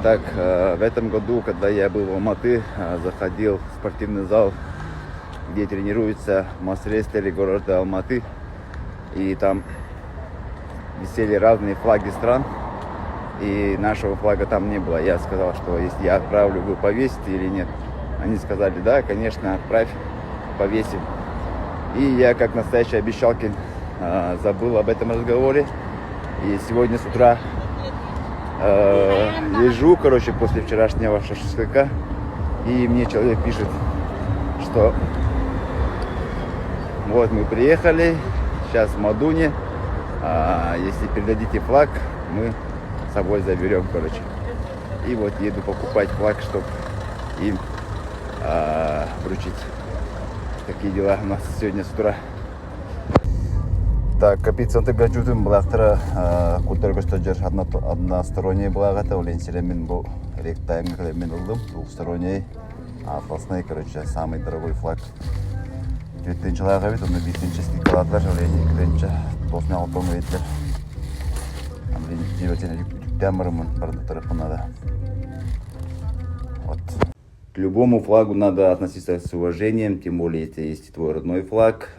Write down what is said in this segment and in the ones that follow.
Так, в этом году, когда я был в Алматы, заходил в спортивный зал, где тренируются масс-рестлеры города Алматы. И там висели разные флаги стран, и нашего флага там не было. Я сказал, что если я отправлю, вы повесите или нет. Они сказали, да, конечно, отправь, повесим. И я, как настоящий обещалкин, забыл об этом разговоре. И сегодня с утра лежу, после вчерашнего шашлыка, и мне человек пишет, что вот мы приехали, сейчас в Мадуне, если передадите флаг, мы с собой заберем, И вот еду покупать флаг, чтобы им вручить. Такие дела у нас сегодня с утра. Так, капитан Гаджутин Блахтера, который стажер односторонний благо, Ленсеремин был ректаймен двухсторонний, атласный, самый дорогой флаг. 2000 жылға бит, оны 5-ші скалатлар жаление кірінші тосын алтын ветер. Вот. К любому флагу надо относиться с уважением, тем более, если есть твой родной флаг.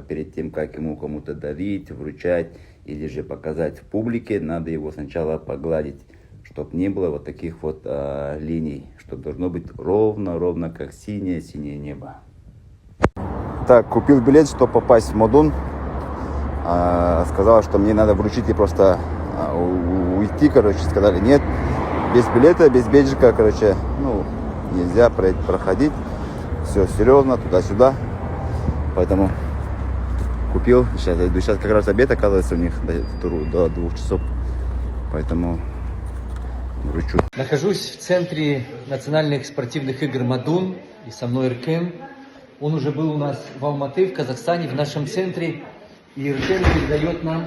Перед тем, как ему кому-то дарить, вручать или же показать в публике, надо его сначала погладить, чтобы не было вот таких вот линий, чтобы должно быть ровно, как синее небо. Так, купил билет, чтобы попасть в Мадун. Сказала, что мне надо вручить и просто уйти, сказали, нет, без билета, без бейджика, нельзя проходить, все серьезно, туда-сюда, поэтому купил, сейчас как раз обед, оказывается, у них до 2 часов, поэтому вручу. Нахожусь в центре национальных спортивных игр Мадун, и со мной Иркен. Он уже был у нас в Алматы, в Казахстане, в нашем центре, и Иркен передает нам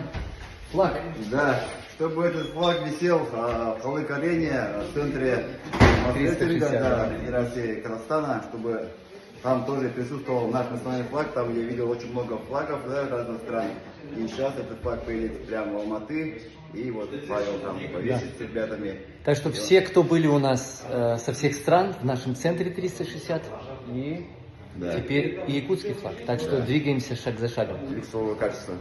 флаг. Да, чтобы этот флаг висел в Халык-арене, в центре Федерации Казахстана, чтобы там тоже присутствовал наш национальный флаг. Там я видел очень много флагов, разных стран. И сейчас этот флаг поедет прямо в Алматы, и вот Павел там повесит с ребятами. Так что все, кто были у нас со всех стран, в нашем центре 360, и теперь и якутский флаг. Так что двигаемся шаг за шагом. Лицового качества.